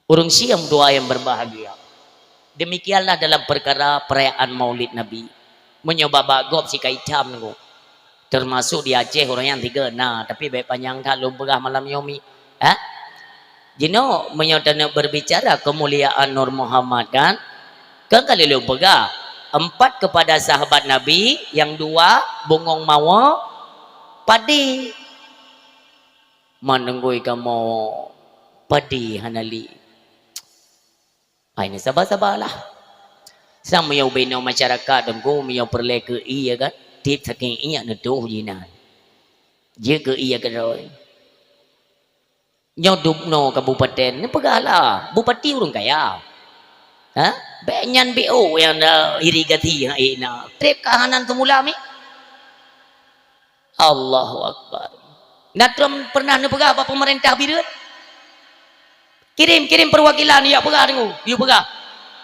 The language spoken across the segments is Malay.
Urung siang doa yang berbahagia. Demikianlah dalam perkara perayaan Maulid Nabi. Menyoba bagop si kaicam nunggu. Termasuk di Aceh orang yang tiga. Nah, tapi baik panjang tak lupa malam yomi. Ha? Jino menyodana berbicara kemuliaan Nur Muhammad kan? Kan kali lupa ga? 4 kepada sahabat Nabi, yang 2 bungong mawa padi. Menunggui kamu padi hanali. Ini sabar-sabarlah. Sang meyau bina masyarakat dengku meyau perle ke iya kan? Tip saking iya neduh jinan. Dia ke iya ke roy. Nyodupno kabupaten ni pegala. Bupati urung kaya. Ha? Benyan BO yang irigati na. Trip kahanan tumula mi. Allahu Akbar. Natrum pernah nepega apa pemerintah biru? Kirim perwakilan ya pegah dengu. Ya pegah.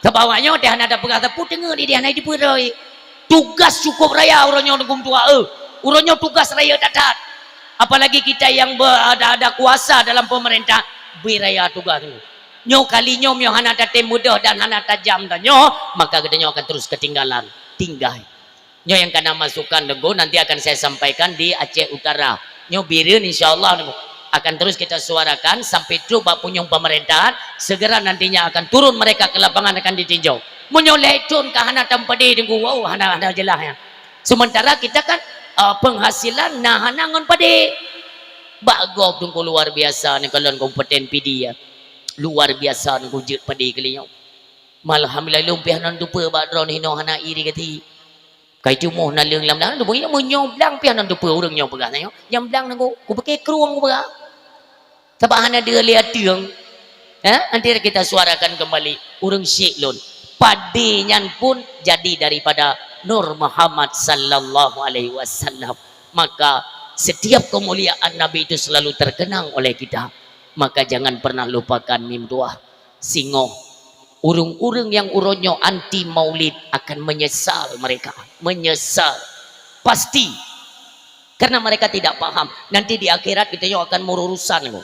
Sebawanya dia ada pegah tapi dengar dia naik di peroi. Tugas cukup raya urangnya dengkum tua. Urangnya tugas raya dadat. Apalagi kita yang ada kuasa dalam pemerintah biraya tugas tu. Nyo kalinya nyo hana datem mudah dan hana tajam dan nyo maka gedenya akan terus ketinggalan tinggal. Nyo yang kena masukkan dengku nanti akan saya sampaikan di Aceh Utara. Nyo birin insyaallah akan terus kita suarakan sampai coba punyung pemerintahan segera nantinya akan turun mereka ke lapangan akan ditinjau. Menyolecun ke hana tampadi dengku wow hana jelas ya. Sementara kita kan penghasilan nah nangon pade bagop dengku luar biasa nih kalian kompeten PD ya luar biasa nih kujut pade kalian alhamdulillah lumpiah nan dupa badron hino hana iri kati kai cumuh nalung lam lam dupa menyoblang piah nan dupa urang nyo pegah nyo yang blang nangku ku pakai kruang ku pegah sebab hana dia lihat tiang nanti kita suarakan kembali urang syek lun padenyan pun jadi daripada Nur Muhammad sallallahu alaihi wasallam. Maka setiap kemuliaan Nabi itu selalu terkenang oleh kita. Maka jangan pernah lupakan mim doa. Singo urung-urung yang uronyo anti maulid akan menyesal mereka. Menyesal. Pasti. Karena mereka tidak paham. Nanti di akhirat kita akan merurusan.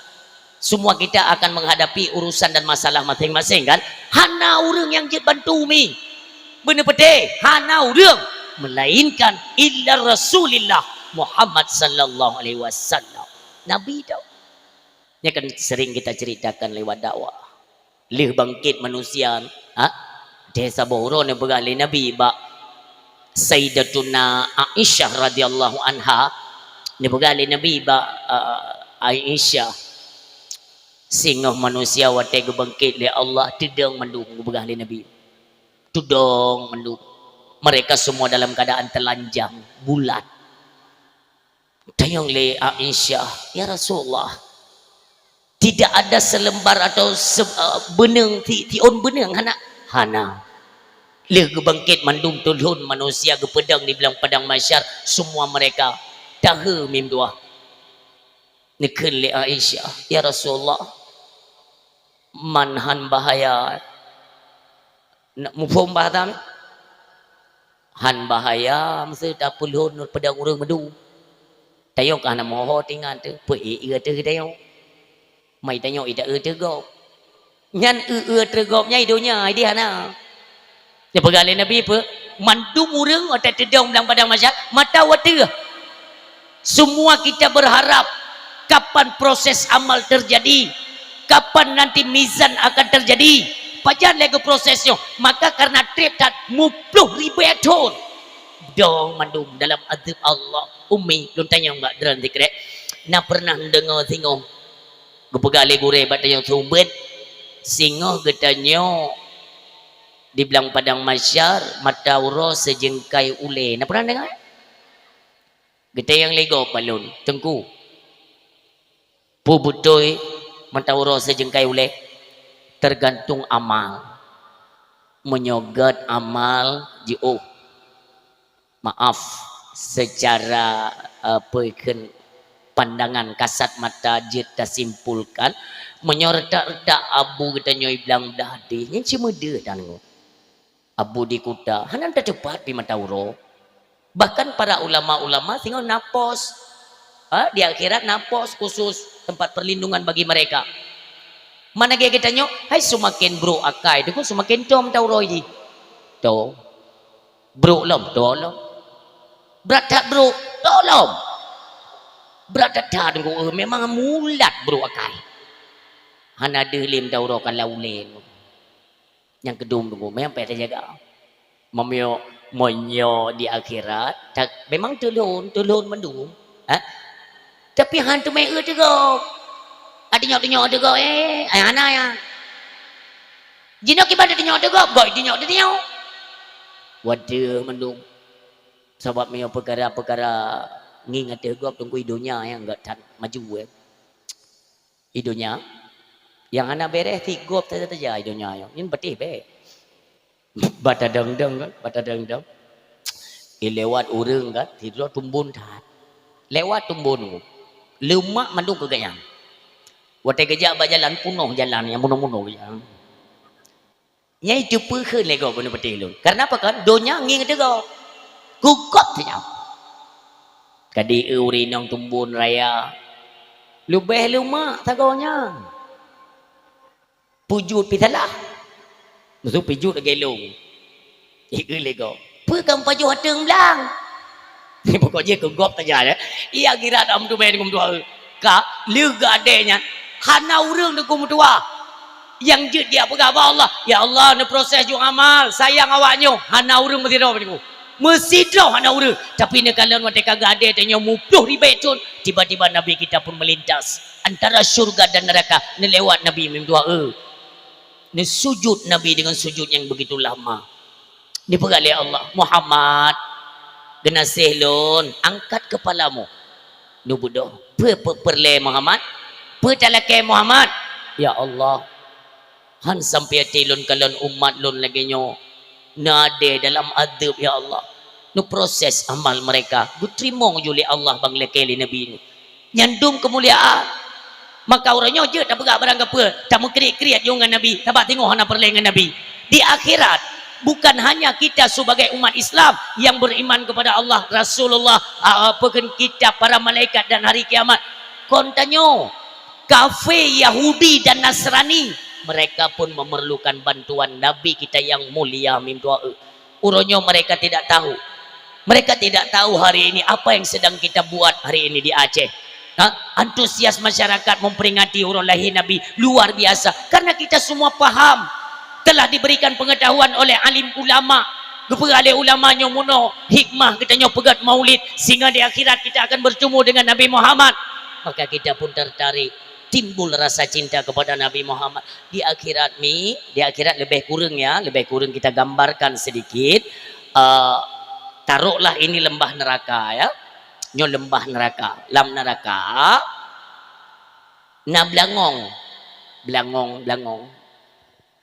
Semua kita akan menghadapi urusan dan masalah masing-masing kan. Hana urung yang bantu mi. Benar betul hana urang melainkan illa Rasulillah Muhammad sallallahu alaihi wasallam Nabi tau. Ini kan sering kita ceritakan lewat dakwah. Lih bangkit manusia, desa boro ne begali Nabi ba Sayyidatuna Aisyah radhiyallahu anha ne begali Nabi ba Aisyah singoh manusia wate bangkit le Allah tidang mendung begali Nabi. Tudong mendung mereka semua dalam keadaan telanjang bulat tayang le Aisyah ya Rasulullah tidak ada selembar atau benang tion benang hana le bangkit mandung tulhun manusia ke pedang di bilang padang masyar semua mereka tahu mim dua nekeun le Aisyah ya Rasulullah manhan bahaya mufum bahatam han bahaya mesti dapul hun pedang urang medu tayo kana moho tingan tu pe e tu tayo mai tayo ida tu go nyan tergop nyai dunya di hana ya pegali Nabi pe mandum urang ada tedong dalam padang masyarakat mata watu semua kita berharap kapan proses amal terjadi kapan nanti mizan akan terjadi pajan lagi prosesnya maka karena trip dan 50.000 ton dong mandum dalam azab Allah umi lu tanya mbak dran dikrek na pernah dengar singo gepegali gure batanya sumbet singo getanyo dibilang padang masyar matauro sejengkai ule na pernah dengar geta yang lego palun tengku pubutoy matauro sejengkai ule tergantung amal menyogat amal maaf secara pandangan kasat mata kita simpulkan menyordak abu kita nyoy bilang dadi yang cuma dia dan abu di kuda hanan cepat di matauro bahkan para ulama-ulama tinggal napos di akhirat napos khusus tempat perlindungan bagi mereka Mana kita nyo, hai semakin bro akai, tu semakin tom tau roy di. To. Bro lom, to lom. Berat tak bro, to lom. Berat tak tu memang mulat bro akai. Hana delim tau ro kan laulen. Yang kedum tu memang payah jaga. Memio monyo di akhirat, tak memang telun mendung. Ha? Tapi hantu mai juga. Nyok juga ana ya. Jino kibat nyok juga, boy nyok dia. Waduh mendung. Sebab mio perkara-perkara ngingat gop tunggu idonya yang enggak maju idonya. Yang anak beres tigop saja idonya yang. Ini betih be. Bata deng-deng kan, bata deng-deng. Lewat urang kan, tidur tumbun tat. Lewat tumbun. Lemak mandung ke gayang. Watai kejap jalan punuh jalan yang munuh-munuh yang. Nyai cuba ke lego benar betul lu. Karena apa kan? Donya nging tego. Kukop saja. Kadi urinong tumbun raya. Lubeh lumak tagonya. Pujut pitalah. Maksud pujut gelung. Lego. Pekam paju hateng belang. Ni pokoknya kugop saja ya. Ia kira am tu main kum tua. Ka lega adenya. Hana urang de kum tua. Yang je dia pegawai Allah. Ya Allah ni proses jung amal. Sayang awaknyo. Hana urang mesti ro niku. Mesti ro hana urang. Tapi ni kalau wate kagak ada tanya mupluh ribet cun. Tiba-tiba Nabi kita pun melintas antara syurga dan neraka. Ni lewat Nabi mim doa. Ni sujud Nabi dengan sujud yang begitu lama. Ni pegali Allah. Muhammad. Genasih lun. Angkat kepalamu. Nubudoh. Perle Muhammad. Pertalake Muhammad. Ya Allah. Han sampai tilun kalon umat lun lagi nyo. Nade dalam adab ya Allah. Nu proses amal mereka. Diterima oleh Allah bang lekeli Nabi ini. Nyandung kemuliaan. Maka orangnya je tak bergerak barang apa. Tak mengkriat-kriat dengan Nabi. Tak tengok hana perlengan Nabi. Di akhirat. Bukan hanya kita sebagai umat Islam yang beriman kepada Allah, Rasulullah, kita, para malaikat dan hari kiamat. Kontanyo, kafir Yahudi dan Nasrani, mereka pun memerlukan bantuan Nabi kita yang mulia mim doa. Uronyo mereka tidak tahu. Mereka tidak tahu hari ini apa yang sedang kita buat hari ini di Aceh. Antusias masyarakat memperingati urun lahir Nabi luar biasa. Karena kita semua paham. Telah diberikan pengetahuan oleh alim ulama. Kepada ulamanya muno hikmah kitanya pegat maulid. Sehingga di akhirat kita akan bertemu dengan Nabi Muhammad. Maka kita pun tertarik. Timbul rasa cinta kepada Nabi Muhammad. Di akhirat ni, di akhirat lebih kurang ya. Lebih kurang kita gambarkan sedikit. Taruhlah ini lembah neraka ya. Nyo lembah neraka. Lam neraka. Na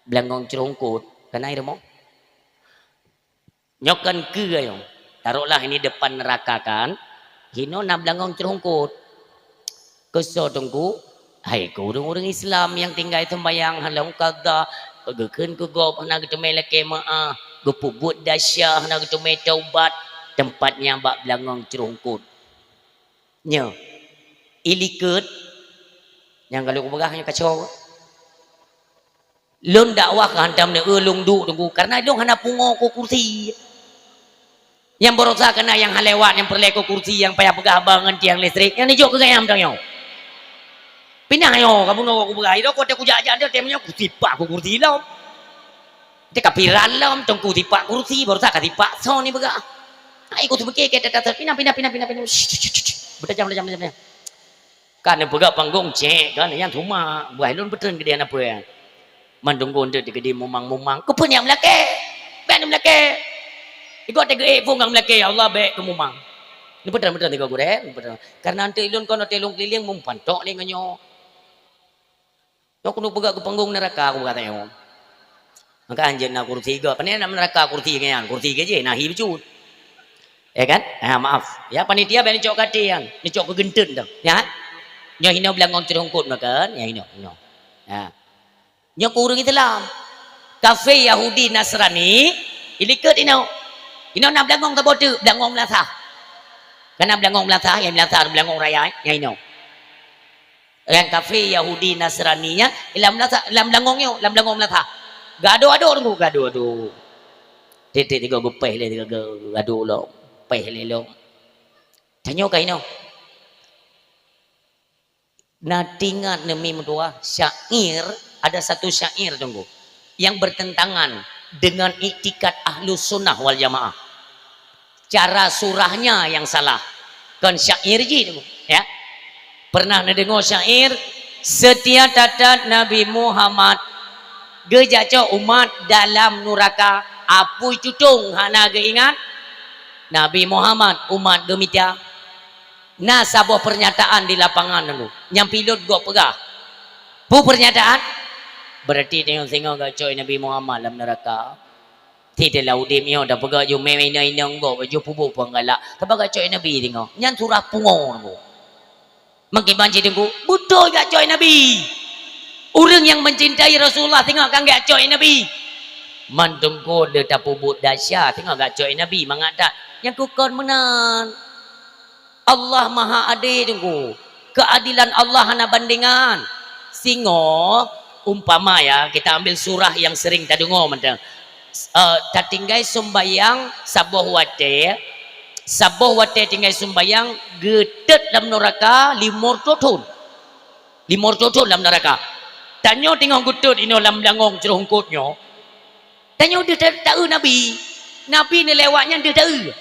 belangong cerungkut kan air mo nyokan ke ayo taruhlah ini depan neraka kan hino na belangong cerungkut keso tunggu hai ko orang Islam yang tinggal sembayang halang kada gekeun ke gop hana gitu meleke maah gepubut dasyah hana gitu taubat tempatnya bak belangong cerungkut nyo ilikut yang kalau ku begahnya kacau. Lun dakwah hantam ne ulung du tunggu karena dong hana pungo ku kursi. Yang berusaha kena yang halewat yang perleko kursi yang payah pegah bangan tiang listrik yang nijuk ke gayam tang yo. Pindah yo kamu no ku begah itu kote ku jajan dia temnya ku tipak ku kursi lo. Te kapiran lo tong ku tipak kursi berusaha ka tipak so ni begah. Ai ku tu beke ke tata pindah. Betul jam. Kan pegah panggung cek kan yang rumah buah lun betul gede apa ya. Mandunggo nde digede mumang-mumang kepun yang melake ben melake iku te ge pungang melake ya Allah be ke mumang ni betul tiga gore betul karena ante ilun kono telung keliling mumpantok le nganyo yo kuno pegak ke panggung neraka aku kata yo maka anjeun na kursi go panen neraka kursi ngean kursi ge je nahi becut ya kan maaf ya panitia ben cok katian ni cok ke genten dah ya nyo hino belangong cerungkut makan ya hino ya nyo kurang Islam kafe Yahudi Nasrani ilikut ino na belangong tabotu belangong melasah karena belangong melasah yang melasah belangong raya yang ino yang kafe Yahudi Nasraninya lam langong Melaka gaduh tunggu gaduh titik tiga gupeh le tiga gaduh lo peh le lo tanyo kaino natingat nemi mudua syair ada satu syair tunggu yang bertentangan dengan iktikad ahlus sunnah wal jamaah cara surahnya yang salah kan syair ji tunggu ya pernah dengar syair setia tatat Nabi Muhammad gejaco umat dalam neraka apui cutung hana geingat Nabi Muhammad umat gemitia nah sebuah pernyataan di lapangan dulu yang pilot gua pegah pu pernyataan berarti tengok gacoy Nabi Muhammad dalam neraka tidak laudim yo dah pegah yo memena inang gua baju pubu panggala tapi gacoy Nabi tengok nyan surah pungon gua makin banci tengok betul gacoy Nabi orang yang mencintai Rasulullah tengok kan gacoy Nabi mantungko dia tak pubut dahsyat tengok gacoy Nabi mangata yang kukon menan Allah maha adil tunggu keadilan Allah hana bandingan singo umpama ya kita ambil surah yang sering tak dengar mentang tinggai sembayang sabuh wate tinggai sembayang gedet dalam neraka limor tutun dalam neraka tanyo tinggal gedet ini dalam langong cerungkutnya tanyo dia tahu Nabi ni lewatnya dia tahu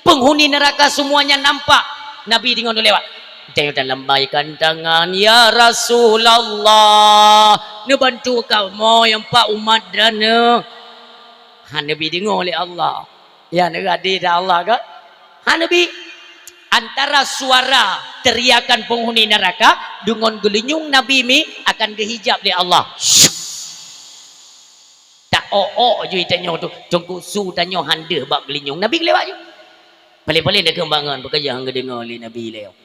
penghuni neraka semuanya nampak Nabi tinggal lewat tengok dalam lambaikan tangan ya Rasulullah ni bantu kamu yang pak umat dan Nabi dengar oleh Allah ya ni hadir Allah kan Nabi antara suara teriakan penghuni neraka dengan gelinyung Nabi mi akan dihijab oleh Allah tak je tanya tu tunggu su tanya handa bab gelinyung Nabi lewat je paling-paling dia kembangan bekerja hangga dengar oleh Nabi lewat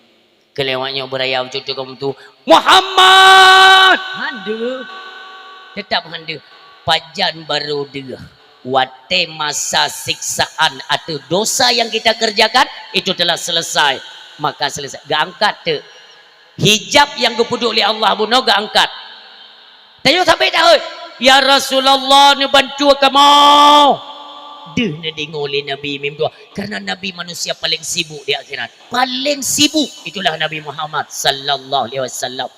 kelewatnya beraya cucu kamu tu Muhammad handa tetap handa pajan baru dia wate masa siksaan atau dosa yang kita kerjakan itu telah selesai maka selesai gak angkat tu hijab yang kepuduk oleh Allah bunuh gak angkat tanya sampai tahu ya Rasulullah ni bantu kamu dia nak dengar oleh Nabi mimpi karena Nabi manusia paling sibuk di akhirat paling sibuk itulah Nabi Muhammad sallallahu alaihi wasallam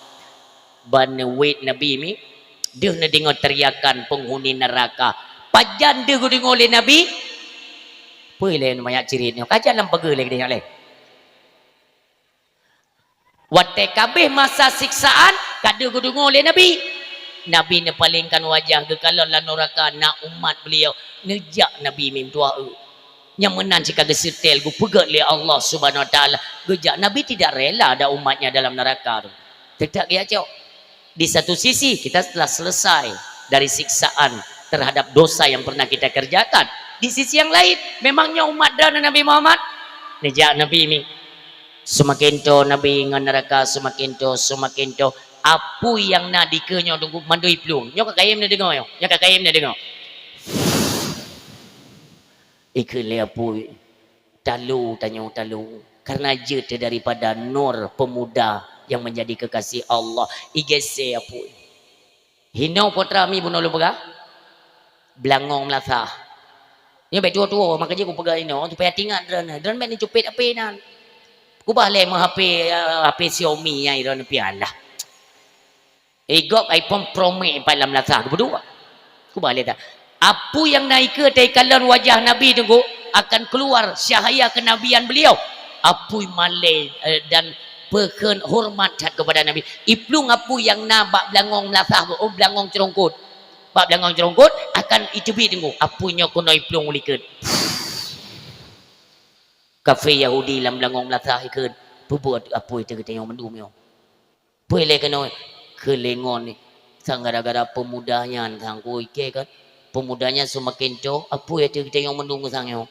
banwit Nabi mi dia nak dengar teriakan penghuni neraka pajan dia dengar oleh Nabi boleh banyak ciritnya kajian dalam pegel lagi dia leh wate kabeh masa siksaan kada dengar oleh Nabi Nabi ne palingkan wajah ke kalau la neraka nak umat beliau nejak Nabi mim tua yang menan jika gesetel gu pegat le Allah Subhanahu wa taala gejak Nabi tidak rela ada umatnya dalam neraka tu tidak ya cok di satu sisi kita telah selesai dari siksaan terhadap dosa yang pernah kita kerjakan di sisi yang lain memangnya umat dan Nabi Muhammad nejak Nabi mi semakin to Nabi ngan neraka semakin to apa yang nak dikenya tunggu mandui pelung nyok kakayem na dengar nyok kakayem na dengar ikut le apa talu karena jeta daripada nur pemuda yang menjadi kekasih Allah igese apa hino putra mi bunuh lu pegah belangong Melaka ni baik tua makanya aku pegang ini supaya tinggal dan ni cupit apa nan ku balik mah HP Xiaomi yang iron pialah Egok iPhone Pro Max dalam Melaka berdua. Ku balik tak. Apa yang naik ke taikalan wajah Nabi tunggu akan keluar syahaya kenabian beliau. Apa malai dan peken hormat kepada Nabi. Iplung apa yang nabak belangong Melaka belangong cerongkut. Bab belangong cerongkut akan itu bi tunggu. Apunya kono iplung ulikeun. Kafe Yahudi dalam belangong Melaka ikeun. Buat apa itu kita yang mendum yo. Boleh kena kelengon ni sang gara-gara pemudanya sang kuike kan pemudanya semakin jauh apa ya kita yang menunggu sangyo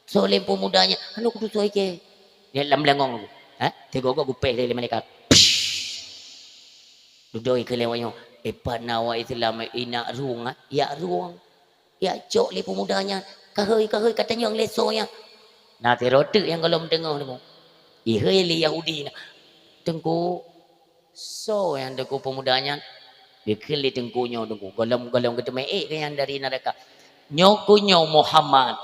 soalnya pemudanya anu kudu soike ni lam langong tegok gupeh dari mereka duduk kelewanya panawa Islam ina ruang ya jok le pemudanya kahoi katanya yang lesonya nah terote yang kalau mendengar tu iheli Yahudi tengku So yang deku pemudanya dia keli tengkunya deku golong-golong kita meek yang dari neraka. Nyokunyo Muhammad,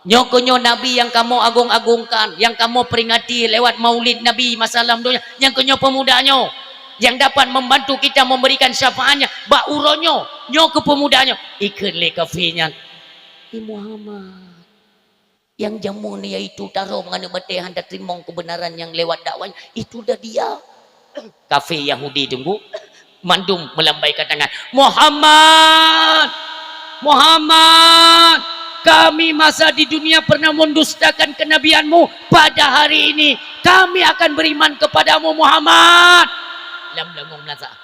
nyokunyo Nabi yang kamu agung-agungkan, yang kamu peringati lewat maulid Nabi masalah dunia, yang kunyo pemudanya yang dapat membantu kita memberikan syafaatnya, bak uronyo nyoko pemudanya ikut le kafinya Muhammad yang jamu ni yaitu taruh mengana batai hendak terima kebenaran yang lewat dakwanya itu dah dia. Kafe Yahudi tunggu mandum melambaikan tangan, Muhammad, Muhammad, kami masa di dunia pernah mendustakan kenabianmu, pada hari ini kami akan beriman kepadamu Muhammad. Lam langung nasa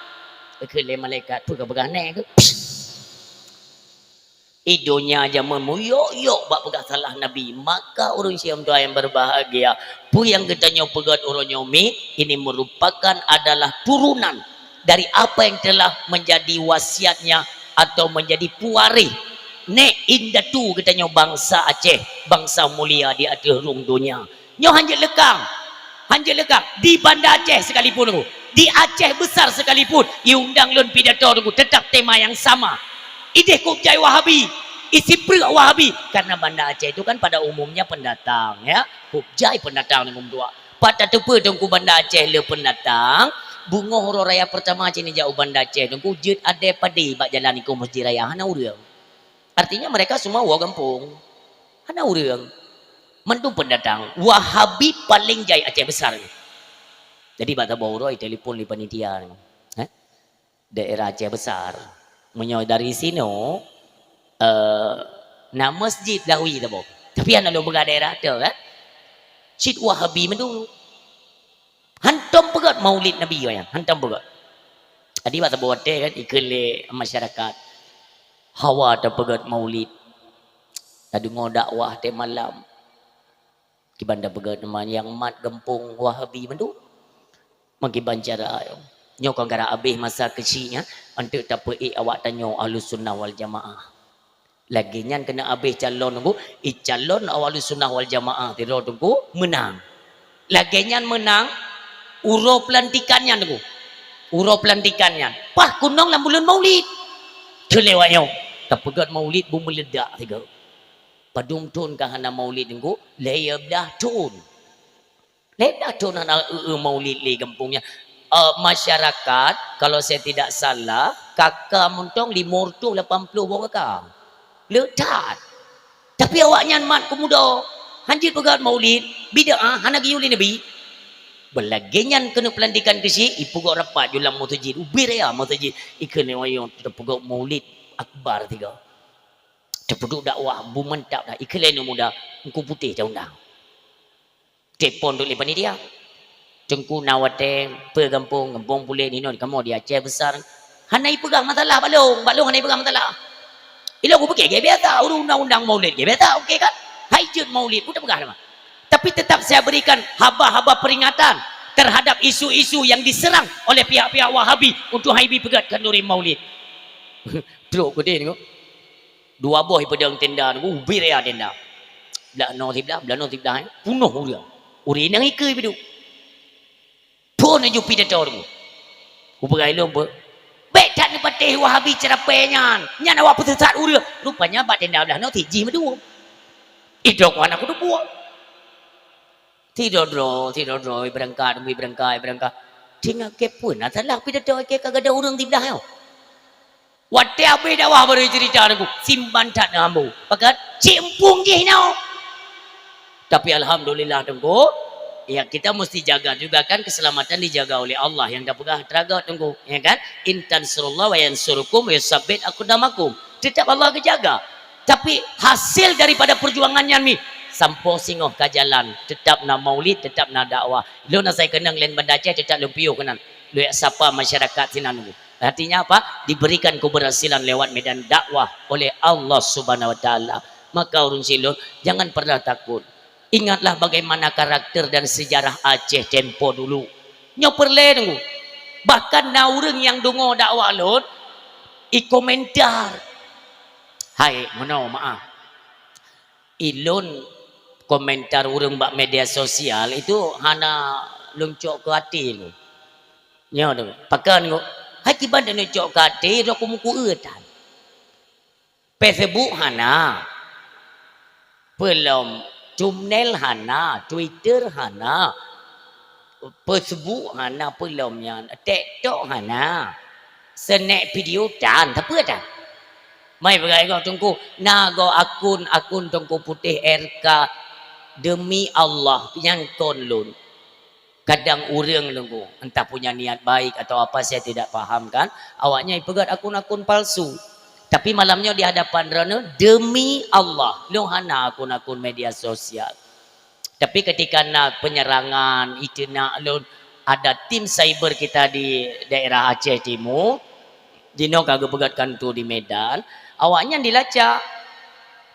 kele malaikat pegang-pegang ke idonya aja memuyok-yok bak pegang salah Nabi. Maka orang Syiam doa yang berbahagia pu yang ketanya pegat orang nyomi ini merupakan adalah turunan dari apa yang telah menjadi wasiatnya atau menjadi puari ne indatu katanya bangsa Aceh, bangsa mulia di akhirung dunia. Nyo hanjat lekang di Banda Aceh sekalipun, di Aceh besar sekalipun, iundang lun pidato tetap tema yang sama. Ide kubjai Wahabi, isi pria Wahabi, karena Banda Aceh itu kan pada umumnya pendatang ya, kubjai pendatang nomor dua. Pada tepe dengku Banda Aceh le pendatang, bunga horo raya pertama cini jauh Banda Aceh dengku jut ade padi bak jalan iku masjid raya hana urang. Artinya mereka semua wa kampung, hana urang. Mentu pendatang Wahabi paling jai Aceh besar. Jadi bata bauroi telepon di panitia daerah Aceh besar menyo dari sini na masjid lawi tabo tapi anak lo bega daerah tu kan Syed Wahabi mendu hantam pegat maulid Nabi yang hantam pegat tadi bata bote kan ikele masyarakat hawa ta pegat maulid tadi ngodakwah te malam ki banda pegat teman yang mat gempung Wahabi mendu mangki bancara nyo kangkara abih masa kecilnya untuk tapoi awak tanyo Ahlus Sunnah wal Jamaah lagi nyan kena abih calon nunggu calon Ahlus Sunnah wal Jamaah tiro tunggu menang lagi nyan menang uro pelantikannya nunggu uro pelantikannya pah kunong lam bulan maulid kelewatnya tapegat maulid bu meledak tiga padung tun kahana maulid nunggu layab dah tun ledak tun anak maulid li kampungnya. Masyarakat kalau saya tidak salah kakak muntong 580 orang kakak letak tapi awaknya mat kemuda hanjit pegat maulid bid'ah hana giuli Nabi belagenyan kena pelantikan ke si ipu gak rapat julam mutajid ubir ya mutajid ikan wayo terpegat maulid akbar tiga terpeduk dakwah bu mentap dah ikan lain muda engkau putih jauh dah telepon dulu lepas ni dia cengku nawate pegampung kampung pulih ni kamu di Aceh besar hanai pegang masalah balong hanai pegang masalah ilo aku pakai biasa undang-undang maulid biasa okey kan haijut maulid udah pegang mah tapi tetap saya berikan haba-haba peringatan terhadap isu-isu yang diserang oleh pihak-pihak Wahabi untuk haibi pegat kenduri maulid teruk gede ni dua boh pedang tenda ni ubir ya tenda belah no tibdah punuh dia uri nang ikai bidu pun aja pidato tu. Uberai lu be. Baik tak ni patih Wahabi cerapainya. Nya awak pesesat uria. Rupanya bak tenda dah no tiji medu. Idok anak aku tu buat. Tidur berangkat. Tinggal ke pun salah pidato ke kagak ada orang tibdah yo. Wate abe dakwah baru cerita aku. Simpan tak nambu. Pakat cimpung je nau. Tapi alhamdulillah tunggu. Ya kita mesti jaga juga kan keselamatan dijaga oleh Allah yang dah pegah teraga tunggu ya kan intan surullah wa yansurukum wa yusabbit aqdamakum tetap Allah kejaga tapi hasil daripada perjuangannya ni sampo singoh ke jalan tetap na maulid tetap na dakwah lu na saya kenang lain Banda Aceh tetap lumpiu kenan lu sapa masyarakat sinan artinya apa diberikan keberhasilan lewat medan dakwah oleh Allah Subhanahu wa taala maka urun silun jangan pernah takut. Ingatlah bagaimana karakter dan sejarah Aceh tempo dulu. Nyoperle nunggu. Bahkan naureng yang dungo dakwah lon komentar. Hai, maaf. Ilun komentar urang bak media sosial itu hana luncok ke hati lu. Nyo tu. Pakan ko. Hakiban dan cok kate ro kumuku etan. Facebook hana. Belum Jumnel hana, Twitter hana. Facebook hana belum yang TikTok hana. Snack video dan apa dah? Mai bagai kau tunggu nago akun tunggu putih RK demi Allah yang konlun. Kadang urang tunggu entah punya niat baik atau apa saya tidak paham kan. Awaknya pegat akun-akun palsu. Tapi malamnya di hadapan Rana demi Allah lu hana akun-akun media sosial. Tapi ketika nak penyerangan itu nak lu ada tim cyber kita di daerah Aceh Timur dino kagak pegatkan tu di Medan awaknya dilacak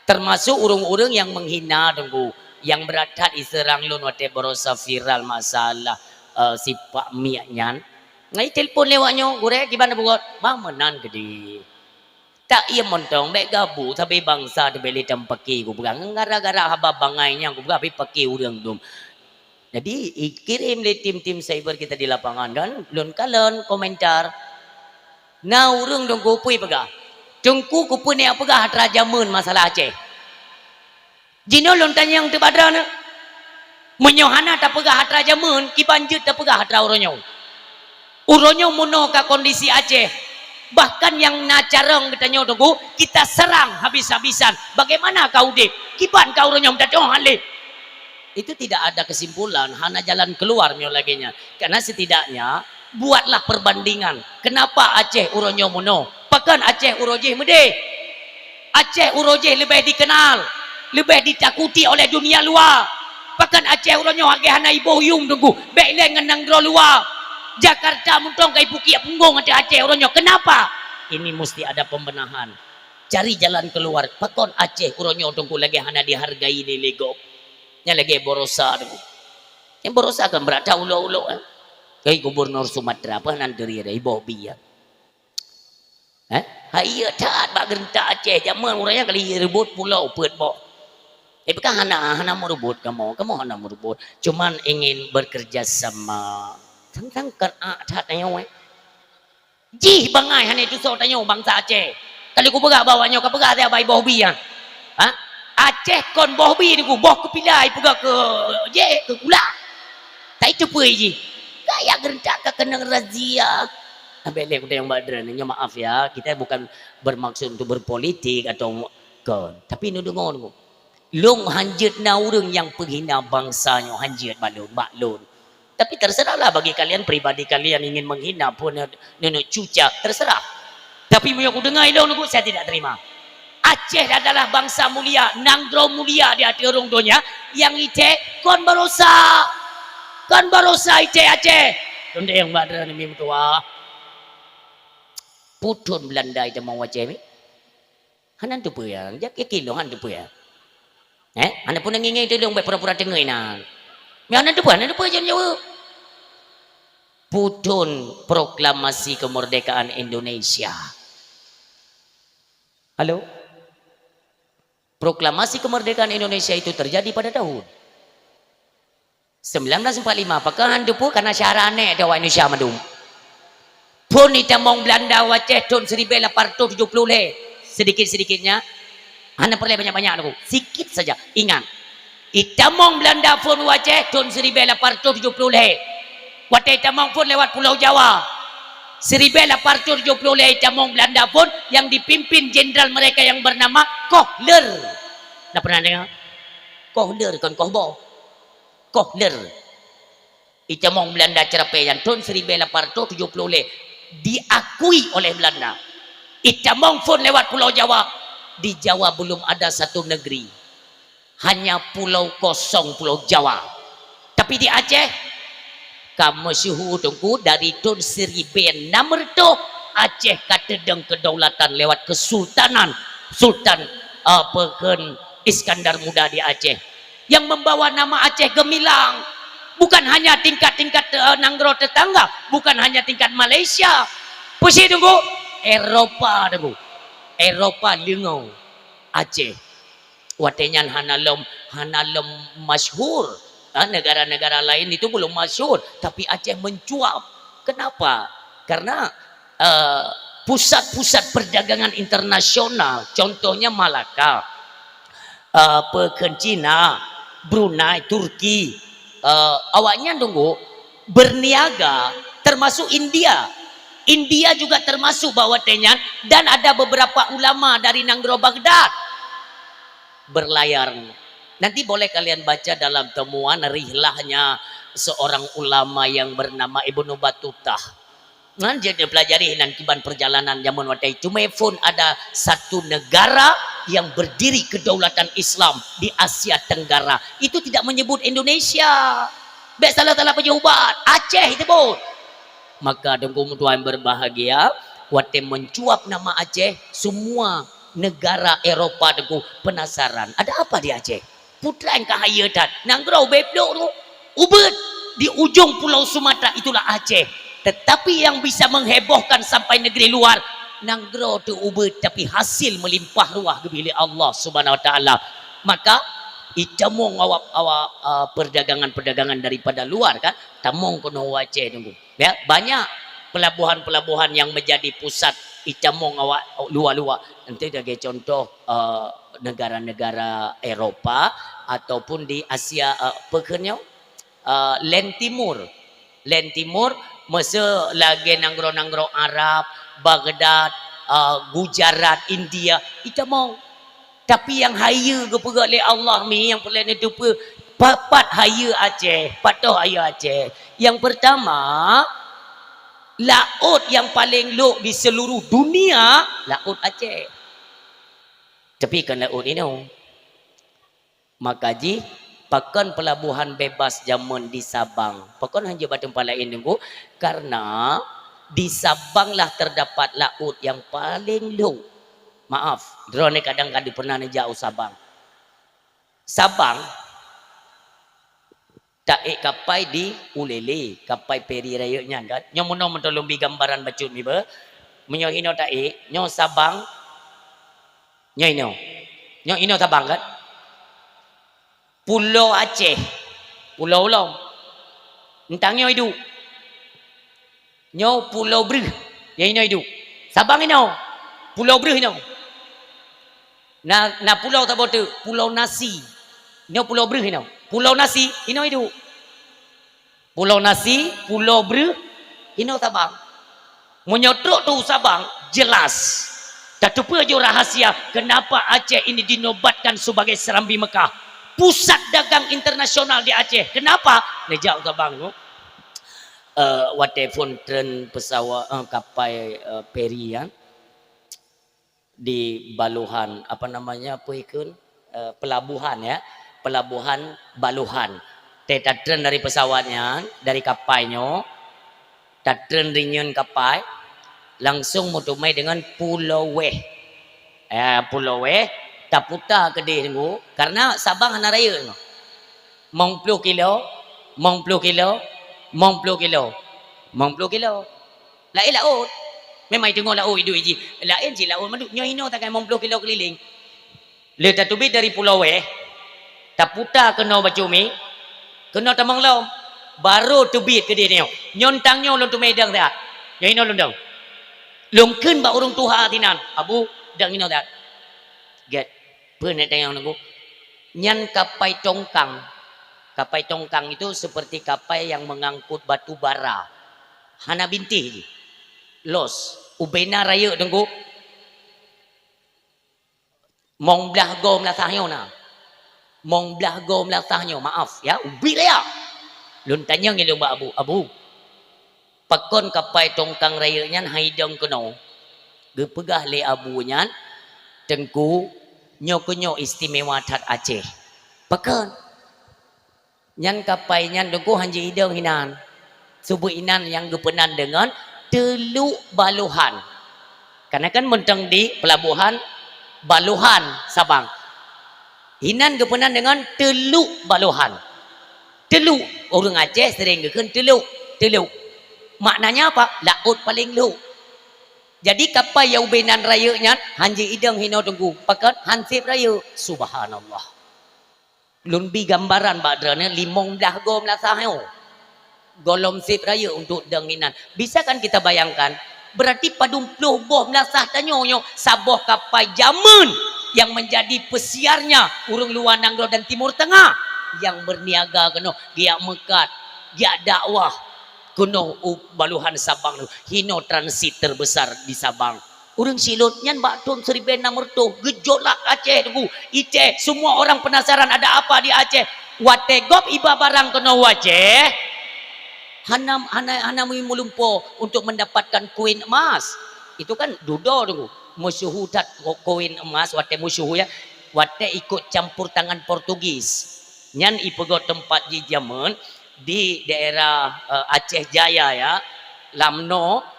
termasuk urung-urung yang menghina tunggu yang beradat iserang lu wate berosa viral masalah si Pak Miaknyan ngai telefon lewatnya gure gimana buat bang menan gede tak ia montong baik gabu tapi bangsa de beli tempaki ku pegang gara-gara haba bangainya ku gabi paki urang dum. Jadi kirim le tim-tim cyber kita di lapangan dan lun kalen komentar. Na urang dong kupui pega. Tungku kupui ni apa gah raja mun masalah Aceh. Jino lun tanya yang tebadrana. Menyohana tak pegah raja mun ki banjut tak pegah ra uronyo. Uronyo muno ka kondisi Aceh. Bahkan yang nacareng katanya tunggu kita serang habis-habisan. Bagaimana kau dek? Kiban kau uronyo minta hale. Itu tidak ada kesimpulan, hanya jalan keluar laginya. Karena setidaknya buatlah perbandingan. Kenapa Aceh uronyo muno? Bahkan Aceh urojeh mede. Aceh urojeh lebih dikenal, lebih ditakuti oleh dunia luar. Bahkan Aceh uronyo age hana ibu yung tunggu. Baiklah ngenang dro luar. Jakarta muntong kai puki punggung ada Aceh uronyo. Kenapa? Ini mesti ada pembenahan. Cari jalan keluar. Bahkan Aceh uronyo tunggu lagi hana dihargai di lego. Yang lagi borosa tu. Yang borosa kan berada ulo-ulo. Kai gubernur Sumatera apa nanderi ada ibu biya. Hai tak bak gentak Aceh zaman urangnya kali rebut pulau pet bo. Bukan hana mau rebut kamu hana mau rebut. Cuman ingin bekerja sama. Tentang kan tak tanya Jih bangai hana itu so tanya bangsa Aceh. Kali ku pegak bawanya kau pegak ada bai boh biya. Aceh kon boh bi ni ku boh kepilai pegak ke gula. Tak itu pui ji. Kayak gerentak ke kena razia. Belek udah yang badran nya maaf ya, kita bukan bermaksud untuk berpolitik atau kon. Tapi nu dengar ku. Long hanjut na urang yang penghina bangsanya hanjut baklun. Tapi terserahlah bagi kalian pribadi kalian ingin menghina pun nenek cuca terserah. Tapi yang aku dengar itu saya tidak terima. Aceh adalah bangsa mulia, nangdro mulia di hati orang dunia yang ite kon barosa ite Aceh. Donde yang badran ni tua. Putun Belanda itu mau Aceh ni. Hanan tu puyang, jak kilo han tu puyang. Anda pun ngingai tu dong pura-pura dengar ina. Hanan tu puyang jauh. Putun proklamasi kemerdekaan Indonesia. Halo? Proklamasi kemerdekaan Indonesia itu terjadi pada tahun 1945. Apakah anda pun karena syarane ada Indonesia madum. Pun itamong Belanda Aceh tahun 1870 le. Sedikit-sedikitnya. Anda perlu banyak-banyak aku. Sikit saja. Ingat. Itamong Belanda pun Aceh tahun 1870 le. Watai itamong pun lewat Pulau Jawa. 1870 le itamong Belanda pun yang dipimpin jenderal mereka yang bernama Kohler. Dah pernah dengar? Kohler kan Kohbo. Kohler. Itamong Belanda Cerpe yang tahun 1870 le diakui oleh Belanda. Itamong pun lewat Pulau Jawa. Di Jawa belum ada satu negeri. Hanya pulau kosong Pulau Jawa. Tapi di Aceh kamu syuhu tunggu dari tahun 1600 Aceh katedeng kedaulatan lewat kesultanan Sultan Pekan Iskandar Muda di Aceh yang membawa nama Aceh gemilang. Bukan hanya tingkat-tingkat nanggro tetangga, bukan hanya tingkat Malaysia. Pusi tunggu Eropa tunggu. Eropa lingau Aceh. Watenyan hanalom masyhur. Negara-negara lain itu belum masyhur, tapi Aceh mencuap Kenapa? Karena pusat-pusat perdagangan internasional, contohnya Malaka, Pekan Cina, Brunei, Turki, awaknya tunggu berniaga, termasuk India. India juga termasuk bawa tenyan, dan ada beberapa ulama dari Nanggro Baghdad berlayar. Nanti boleh kalian baca dalam temuan rihlahnya seorang ulama yang bernama Ibnu Battutah. Nah, jadi pelajari nanti ban perjalanan zaman waktu itu. Cuma pun ada satu negara yang berdiri kedaulatan Islam di Asia Tenggara. Itu tidak menyebut Indonesia. Baik salah-salah pejabat. Aceh itu pun. Maka dengkung tuan berbahagia, waktu mencuap nama Aceh, semua negara Eropa dengkung penasaran. Ada apa di Aceh? Putra yang kahayatan. Nangrau beblok tu. Ubud di ujung pulau Sumatera, itulah Aceh. Tetapi yang bisa menghebohkan sampai negeri luar, Nanggro tu Ubud, tapi hasil melimpah ruah kebilik Allah Subhanahu Wa Taala. Maka itamong awak perdagangan daripada luar kan, tamong kono Aceh tunggu. Ya, banyak pelabuhan-pelabuhan yang menjadi pusat itamong awak luar-luar. Nanti sebagai contoh negara-negara Eropa ataupun di Asia pekennya Len Timur masa lagi nanggro Arab, Baghdad, Gujarat, India, itu mau. Tapi yang haya ke pergi oleh Allah ni, yang pelan itu pe papat haya Aceh, patuh haya Aceh. Yang pertama, laut yang paling luas di seluruh dunia, laut Aceh. Tapi kan laut ini, maka ji pakan pelabuhan bebas zaman di Sabang. Pakan hanya batu lain nunggu karena di Sabang lah terdapat laut yang paling luas. Maaf, drone kadang-kadang pernah jauh Sabang. Sabang tak kapai di Ulele, kapai peri raya nya kan. Nyo mono mentolong bi gambaran bacut mi ba. Menyo ino tak nyo Sabang. Nyo ino. Nyo ino Sabang kan. Pulau Aceh. Pulau Long. Entang nyo hidup. Nyo Pulau Breh. Yang ino hidup. Sabang ino. Pulau Breh ino. Na pulau tak bote, Pulau Nasi. Nyo Pulau Breh ino. Pulau Nasi ino hidup. Pulau Nasi, Pulau Breh ino Sabang. Menyotrok tu Sabang jelas. Tak lupa je rahasia kenapa Aceh ini dinobatkan sebagai Serambi Mekah. Pusat dagang internasional di Aceh. Kenapa? Lejak Sabang tu. Walaupun tren pesawat kapal peri kan di Baluhan, apa namanya apa ikun pelabuhan ya, pelabuhan Baluhan. Tren dari pesawatnya, dari kapalnya, tren ringan kapal, langsung mutumai dengan Pulau Weh. Pulau Weh, tak putar ke dia tunggu, karena Sabang hana raya tunggu. Mong 10 kilo, mong 10 kilo, mong 10 kilo, mong 10 kilo. Lain laut. Memang tengok laut hidup je. Lain je laut madu. Nyo ino takkan mong 10 kilo keliling. Letak tubik dari Pulau Weh, tak putar kena bacumi, kena tamang lau. Baru tubik ke dia ni. Nyontang nyo lon tu medang tak. Nyo ino lon dong. Longken ba urung tuha tinan. Abu dang ino tak. Get. Pernah tengok nunggu. Nyan kapai tongkang. Kapai tongkang itu seperti kapai yang mengangkut batu bara. Hana binti. Los. Ubena raya tunggu. Mong belah gom lah sahnya na. Mong belah gom lah sahnya. Maaf ya. Ubi raya. Lun tanya ngilu mbak Abu. Abu. Pakon kapai tongkang raya nyan haidang keno. Gepegah le Abu nyan. Tengku. Nyo istimewa tat Aceh. Pakon. Nyan kapai nyan tengku hanji hidang hinan. Subuh inan yang gepenan dengan Teluk Baluhan. Karena kan mentang di pelabuhan Baluhan Sabang. Hinan gepenan dengan Teluk Baluhan. Teluk orang Aceh sering gekan teluk. Teluk. Maknanya apa? Laut paling luas. Jadi kapal yang benan rayanya hanji idang hino tunggu. Pakat hansip raya. Subhanallah. Lumbi gambaran badranya 15 gom lah sahyo. golom sip raya untuk denginan. Bisa kan kita bayangkan? Berarti padung puluh boh melasah tanyonyo saboh kapai Jamun yang menjadi pesiarnya urung luar Nangro dan Timur Tengah yang berniaga kena giak mekat, giak dakwah kuno baluhan Sabang hino transit terbesar di Sabang. Urang silut nyan bak ton 1600 gejolak Aceh tu Ice semua orang penasaran ada apa di Aceh. Wategop iba barang kena Aceh. Hanam mulumpo untuk mendapatkan koin emas. Itu kan dudo tu. Musuh dat koin emas wate musuh ya. Wate ikut campur tangan Portugis. Nyan ipegot tempat di Jamun di daerah Aceh Jaya ya. Lamno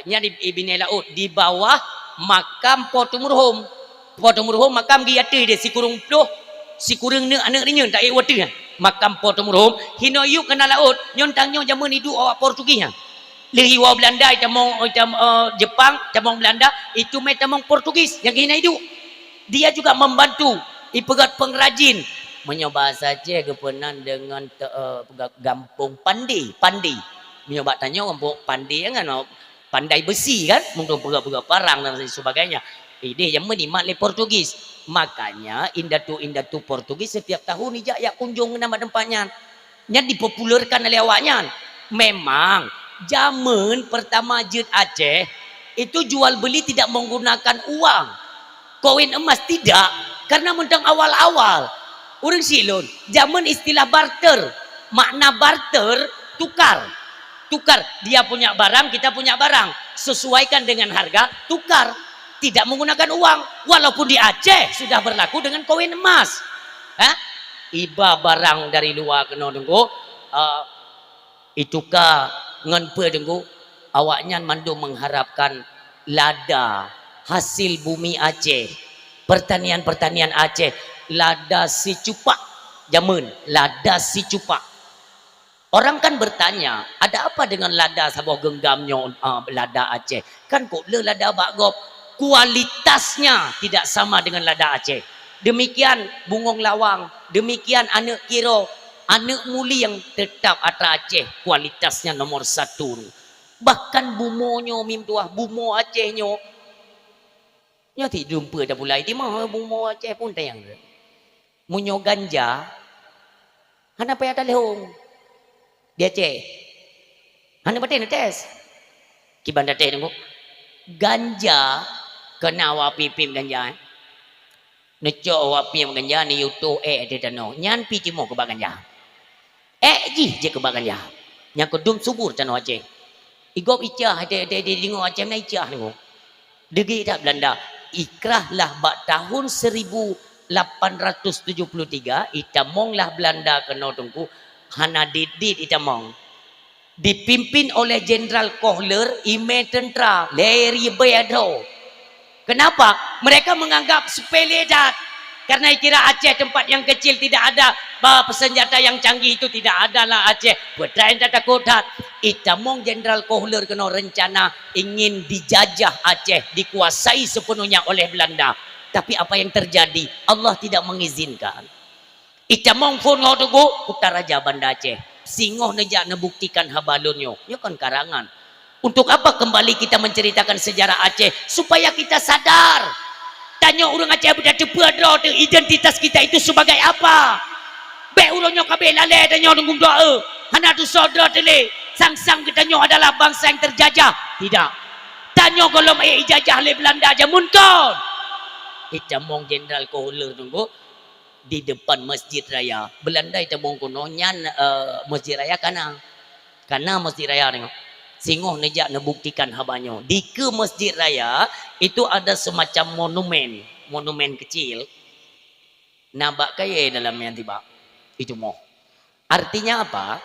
nya di Ibine Laut di bawah makam Potumurhum makam giati dia si kurung ploh si kurung ne anak dia tak ai wate makam Potumurhum hino yu kena laut nyontang nyo jaman hidu awak Portugis lehi wa Belanda itamong Jepang tamong Belanda itu mai tamong Portugis yang hina hidu dia juga membantu ipegat pengrajin menyoba saja kepenan dengan gampung Pandi menyoba tanya gampung Pandi kan pandai besi kan untuk pegak-pegak parang dan sebagainya. Ini yang menimak oleh Portugis. Makanya indatu Portugis setiap tahun ijak ya kunjung nama tempatnya. Yang dipopulerkan oleh awaknya. Memang zaman pertama Jut Aceh itu jual beli tidak menggunakan uang. Koin emas tidak. Karena mentang awal-awal. Orang silun. Zaman istilah barter. Makna barter tukar dia punya barang kita punya barang sesuaikan dengan harga tukar tidak menggunakan uang walaupun di Aceh sudah berlaku dengan koin emas iba barang dari luar kena dengku itukah ngenpe dengku awaknya mandu mengharapkan lada hasil bumi Aceh pertanian Aceh lada si cupak jamun lada si cupak. Orang kan bertanya, ada apa dengan lada sabuh genggamnya lada Aceh? Kan kok lada bakgop kualitasnya tidak sama dengan lada Aceh. Demikian bungong lawang, demikian anak kiro, anak muli yang tetap atra Aceh kualitasnya nomor 1. Bahkan bumonyo mimtuah bumo Acehnya. Nya ti jumpa dah pula di mah bumo Aceh pun tayang. Munyo ganja. Hana payah ada lehong. Dia Aceh. Hana batin tes. Kiban tes nunggu. Ganja kena wapipim ganja. Neco wapim ganja ni yuto de tano. Nyan pi cimo ke ganja. Ji je ke ganja. Yang kedum subur tano Aceh. Igop icah de dingo Aceh na icah nunggu. Degi tak Belanda. Ikrahlah bak tahun 1873 itamonglah Belanda kena tunggu hana didit itamong dipimpin oleh Jenderal Kohler ime tentera leri bayado. Kenapa? Mereka menganggap sepele dat karena kira Aceh tempat yang kecil tidak ada senjata yang canggih itu tidak ada lah Aceh betrain tata kodat itamong Jenderal Kohler kena rencana ingin dijajah Aceh dikuasai sepenuhnya oleh Belanda tapi apa yang terjadi Allah tidak mengizinkan. Itamong pun ngotugo putar raja Banda Aceh singoh nejak nebuktikan habalunyo ya kan karangan untuk apa kembali kita menceritakan sejarah Aceh supaya kita sadar tanya orang Aceh budak cepat identitas kita itu sebagai apa be ulonyo kabeh lale tanya nunggu doa hana tu saudara tele sang ketanyo adalah bangsa yang terjajah tidak tanya kalau ijajah oleh Belanda aja munton itamong Jenderal Kohler nunggu di depan Masjid Raya Belanda itu mongkono nyan Masjid Raya karena Masjid Raya tengok singoh nejak nebuktikan habanyo di ke Masjid Raya itu ada semacam monumen kecil nabak kaya dalamnya tiba itu mau artinya apa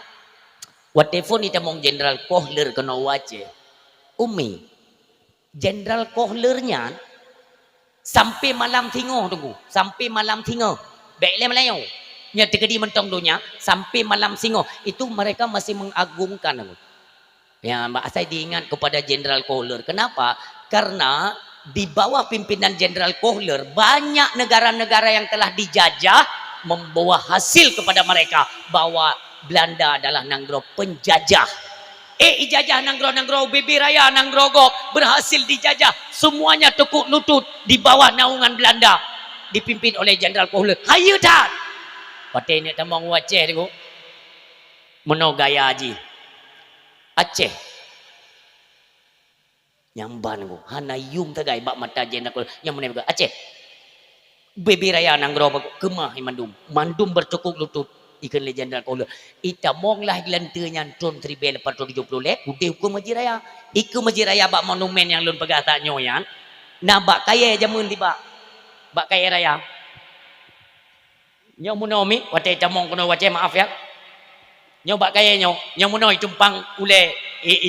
whatever itu mong Jenderal Kohler kena wajah Jenderal Kohlernya sampai malam tunggu sampai malam Baiklah Melayu. Nya tegedi mentong dunia sampai malam singo itu mereka masih mengagungkan. Ya, Mbak saya diingat kepada Jenderal Kohler. Kenapa? Karena di bawah pimpinan Jenderal Kohler banyak negara-negara yang telah dijajah membawa hasil kepada mereka bahwa Belanda adalah nanggro penjajah. Ijajah nanggro Bebi Raya Nangrogok berhasil dijajah, semuanya tekuk lutut di bawah naungan Belanda dipimpin oleh Jenderal Kohler. Hayu tak pakai ni tamang Aceh tu meno gaya haji Aceh nyamban ku hanayum tagai bak mata Jenderal Kohler yang mana Aceh Bebi Raya Nangrogok kemah mandum bertekuk lutut ikan Jenderal Kohler ita monglah gelantanya Tun 1870 lek udah hukum Masjid Raya iku Masjid Raya bak monumen yang lun pegah tak nyoyan na bak kaya jamun tiba bak kaya raya nyo munomi wate tamong kono wace maaf ya nyo bak kaya nyo munoi tumpang ule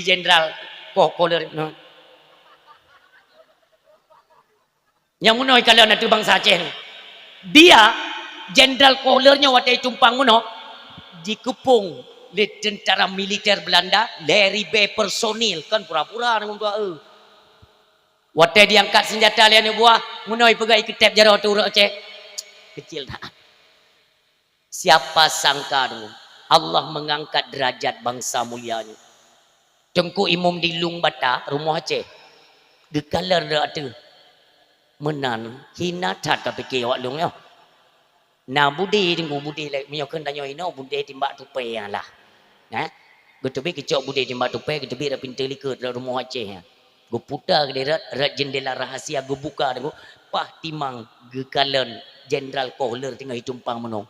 Jenderal Kohler nyo munoi kalau na tu bangsa Aceh dia Jenderal Kohlernya waktu tumpang muno dikepung oleh tentara militer Belanda Larry B personil kan pura-pura dengan tua waktu diangkat senjata lian buah munoi pegai ketep jaro tu Aceh kecil tak siapa sangka dulu Allah mengangkat derajat bangsa mulianya Tengku Imam di Lung Bata rumah Aceh dekalar dah tu menan hina tak fikir awak lung ya na budi tunggu budi lek mio kan tanyo ino budi timbak tupai lah nah getebi kecok budi timbak tupai getebi dah pintu liket dalam rumah Aceh ya go putar ke dia rat jendela rahasia go buka dia pah timang ge kalen Jenderal Kohler tengah tumpang menong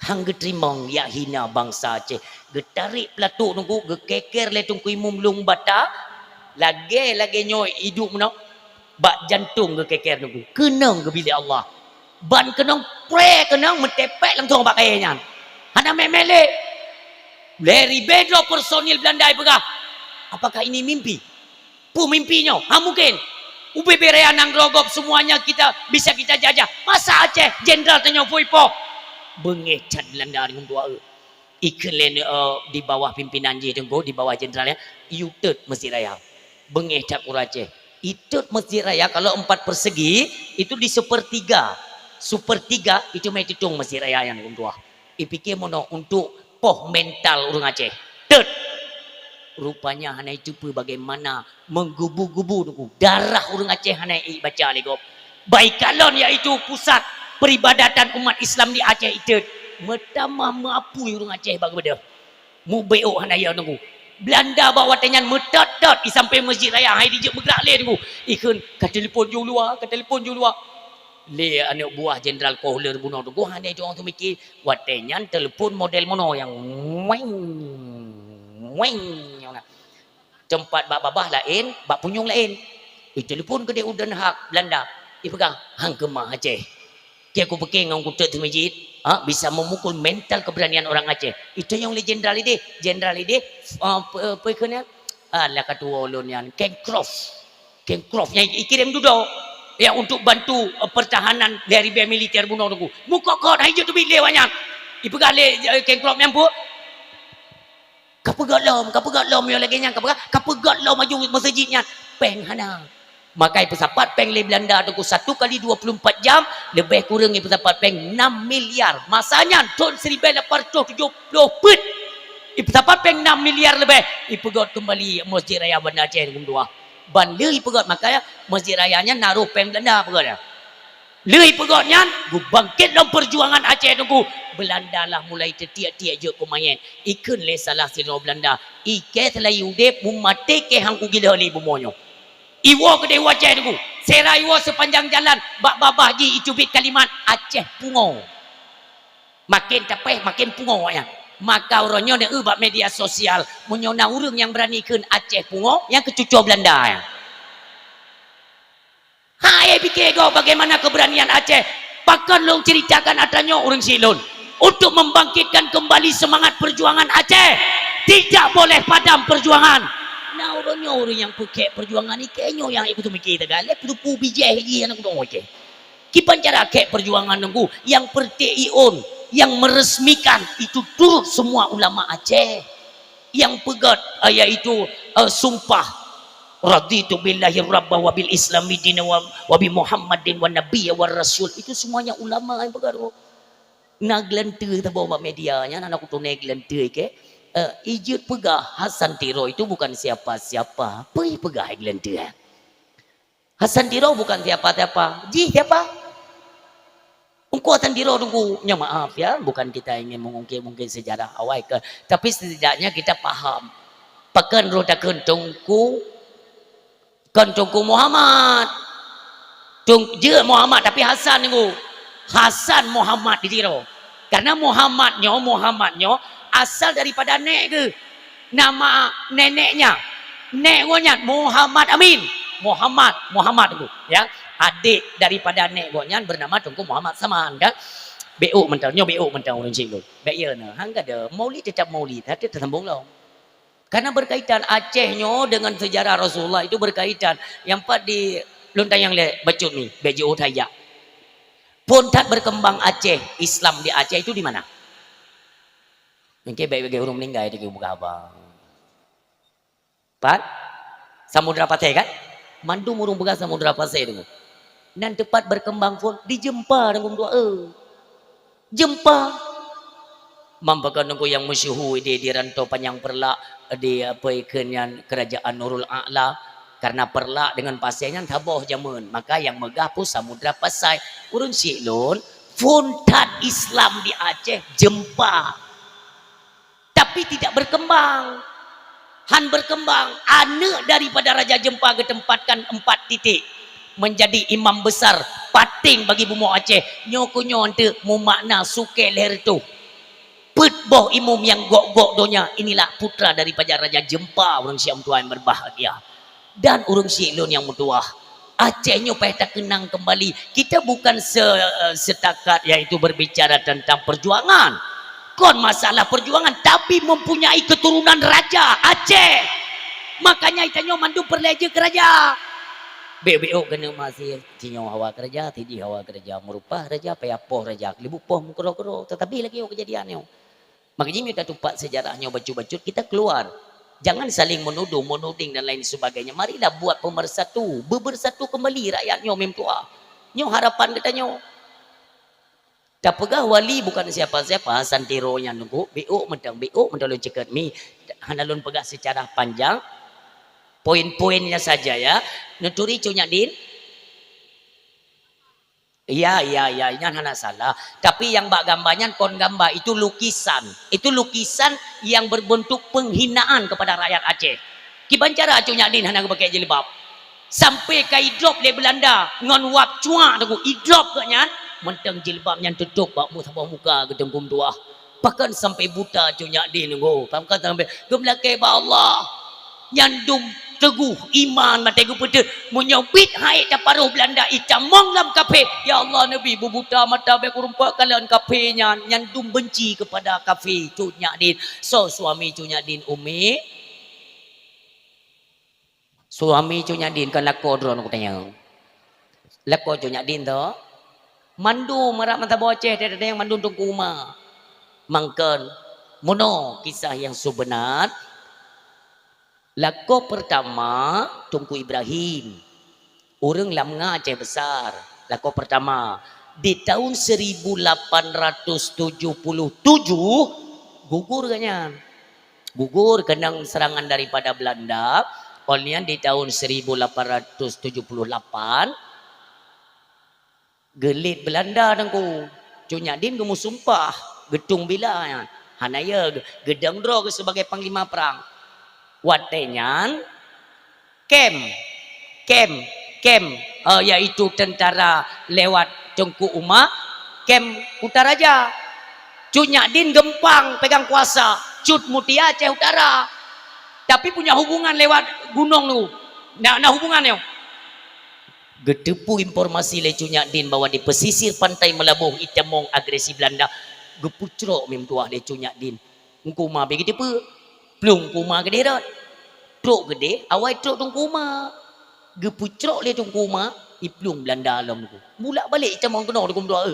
hang getrimong ya hina bangsa Aceh ge tarik pelatuk nunggu ge keker le tungku Imam Lung Bata lagi nyoy hidup menong bak jantung ge keker nunggu kenang ge bilik Allah ban kenang pre kenang mentepek langsung pakainya hana memele Larry Bedro personil Belanda pegah apakah ini mimpi mimpinya mungkin UBB Raya Nangrogok semuanya bisa kita jajah masa Aceh Jenderal tanya Puipo bengecat Belanda dengan dua iklen di bawah pimpinan J Tenggo di bawah jenderalnya Utut Masjid Raya bengecat Aceh itu Masjid Raya kalau 4 persegi itu di sepertiga itu mai hitung Masjid Raya yang tua. Ipikir mono untuk poh mental orang Aceh. Tet. Rupanya hana itu bagaimana menggubu-gubu darah orang Aceh hana baca legop. Baik kalon iaitu pusat peribadatan umat Islam di Aceh itu. Metamah maapui orang Aceh bagaimana. Mu beo hana ya nunggu. Belanda bawa tenyan metat-tat di sampai Masjid Raya hai dijek bergerak le nunggu. Ikun ka telefon jauh luar. Le anak buah Jenderal Kohler bunuh tu gua hanya orang tu mikir watenyan telefon model mono yang weng tempat babah lain bak punyung lain telefon ke dia udan hak Belanda pegang hang kemah Aceh dia aku fikir ngau kutek tu masjid bisa memukul mental keberanian orang Aceh itu yang oleh jenderal ini apa kena lah katua ulun yang Kengkrof yang ikirim duduk ya untuk bantu pertahanan dari biaya militer bunuh tu muka kau dah hijau tu bilik banyak ipegang le Kengkrof yang bu kapegat lom yang lagi yang kapegat lom maju masjidnya peng hana makai pesapat peng le Belanda tu 1 kali 24 jam lebih kurang pesapat peng 6 miliar masanya tahun 1870 put pesapat peng 6 miliar lebih ipegat kembali Masjid Raya Bandar Aceh dua ban leuy pegot makanya Masjid Rayanya naruh peng Belanda pegot leuy pegotnya gu bangkit dalam perjuangan Aceh tunggu Belanda lah mulai tertiak-tiak je kumayen ikun le salah sino Belanda ike telah yudep mumate ke hangku gila li bumonyo iwo ke dewa Aceh tunggu serai iwo sepanjang jalan bak babah ji icubit kalimat Aceh pungo makin capek makin pungo ya maka orangnya dia ubah media sosial menyona urang yang berani ke Aceh pungo yang kecucuk Belanda ya hai pikir kau bagaimana keberanian Aceh pakan long ceritakan adanya orang silun untuk membangkitkan kembali semangat perjuangan Aceh tidak boleh padam perjuangan nah orangnya orang yang pakai perjuangan ini kayaknya yang ikut mikir tegak tu pu bijai yang aku dong oke kipan cara kek perjuangan nunggu yang pertiion yang meresmikan itu turut semua ulama Aceh yang pegat yaitu sumpah raditu billahi rabbah wa bil islami dina wa bi muhammadin wa nabiyya wa rasul itu semuanya ulama yang pegat Naglentur bawa medianya anak tu naglentur ke ijut pegah Hasan Tiro itu bukan siapa-siapa pergi pegah glentur Hasan Tiro bukan siapa-siapa ji siapa Engkau Hasan Tiro tunggu nya maaf ya bukan kita ingin mengungkit sejarah awal ke tapi setidaknya kita paham pakan roda kentungku Muhammad je Muhammad tapi Hasan tunggu Hasan Muhammad di Tiro karena Muhammadnya asal daripada nek ke nama neneknya neknya Muhammad Amin Muhammad itu ya adik daripada neknya bernama Tungku Muhammad Saman kan BO mentalnya BO mental orang cik tu baik ya hang ada maulid tetap maulid tapi tersambung lah karena berkaitan Acehnya dengan sejarah Rasulullah itu berkaitan yang part di lontang yang le bacut ni BJO Tayak Pontat berkembang Aceh Islam di Aceh itu di mana? Mungkin baik-baik orang meninggal di buka abang. Pat Samudra Pasai kan? Mandu murung bekas Samudra Pasai itu. Dan tepat berkembang pun di Jempa dengan doa. Jempa mampakan nunggu yang masyhur di rantau panjang perlak di apa ikan kerajaan Nurul A'la karena perlak dengan pasainya taboh jamun maka yang megah pun Samudra Pasai urun siklon fontat Islam di Aceh Jempa tapi tidak berkembang han berkembang anak daripada Raja Jempa ketempatkan 4 titik menjadi imam besar pating bagi bumi Aceh nyokonyo ante mu makna suke leher tu petboh imum yang gok-gok donya inilah putra daripada Raja Jempa orang Syam tuan berbahagia dan urung silun yang mutuah Acehnya payah tak kenang kembali kita bukan setakat yaitu berbicara tentang perjuangan kon masalah perjuangan tapi mempunyai keturunan raja Aceh makanya itanyo mandu perleja kerja BBO kena masih tinyo hawa kerja tidi hawa kerja merupah raja payah poh raja libu poh mukro-kro tetapi lagi kejadiannya makanya kita tupak sejarahnya bacut-bacut kita keluar jangan saling menuduh, menuding dan lain sebagainya. Marilah buat pemersatu, bersatu kembali rakyatnya memtua. Nyo harapan katanya. Tak pegah wali bukan siapa-siapa Hasan Tiro yang nunggu BO mentang cekat mi hanalun pegah secara panjang. Poin-poinnya saja ya. Nuturi cunya din. Iya, yang hana salah. Tapi yang bak gambarnya kon gambar itu lukisan. Itu lukisan yang berbentuk penghinaan kepada rakyat Aceh. Kibancara acunya din hana pakai jilbab. Sampai ke idrop le Belanda ngon wap cua tu idrop ke nyan mentang jilbabnya tutup bak muka muka gedengkum tua. Bahkan sampai buta acunya din go. Pangkat sampai gemlake ba Allah. Nyandum teguh iman mata gu pete menyobit hai taparuh Belanda icamong lam kafe ya Allah Nabi bubuta mata be kurumpa kalian kafenya nyandum benci kepada kafe cunya din so suami cunya din umi suami cunya din kan lako dron aku tanya lako cunya din to mandu merak mata boceh ada yang mandu tungku uma mangken mono kisah yang sebenar. Lako pertama Tunku Ibrahim orang lamnga Aceh besar lako pertama di tahun 1877 gugur kanya gugur kenang serangan daripada Belanda olehnya di tahun 1878 gelit Belanda dengku cunyadin gemu sumpah gedung bila hanaya gedang dro sebagai panglima perang watenyan kem yaitu tentara lewat Tengku Umar kem Utaraja Cunyadin Gempang pegang kuasa Cut Mutia Aceh Utara tapi punya hubungan lewat gunung lu nah hubungannya gedepu informasi le Cunyadin bahwa di pesisir pantai Melabuh itemong agresi Belanda gepucro memtuah le Cunyadin ngkuma begitu pe plung kuma gede dah truk gede awai truk tung kuma gepucrok le tung kuma iplung Belanda alam tu mulak balik macam orang kena kum doa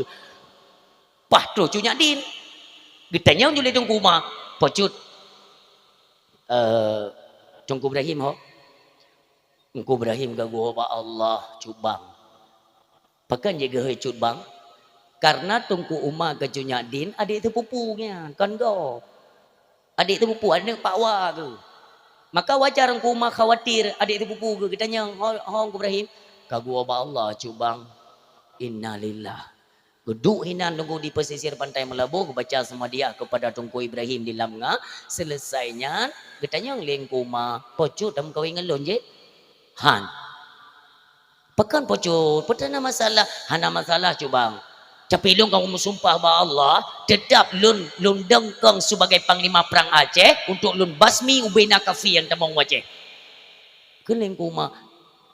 pah truk cunya din getanya je le tung kuma pocut Tungku Ibrahim ho Tungku Ibrahim gagu ba Allah cubang pakan jaga he cut bang Karena tungku Umar ke Cunyak Din adik sepupunya kan go. Adik sepupu adik Pak Wah ke. Maka wajar tungku Umar khawatir adik sepupu ke. Kita nyang Hong Ibrahim. Kagua ba Allah cubang. Innalillah. Geduk hinan tunggu di pesisir pantai Melabu. Baca sama dia kepada tungku Ibrahim di Lamnga. Selesainya. Kita nyang lengku Umar. Pocut dalam kawin ngelon je. Han. Pekan pocut. Petana masalah. Hana masalah cubang. Tapi lun kamu sumpah bahwa Allah tetap lun dengkeng sebagai panglima perang Aceh untuk lun basmi ubena kafi yang temong Aceh. Keling kuma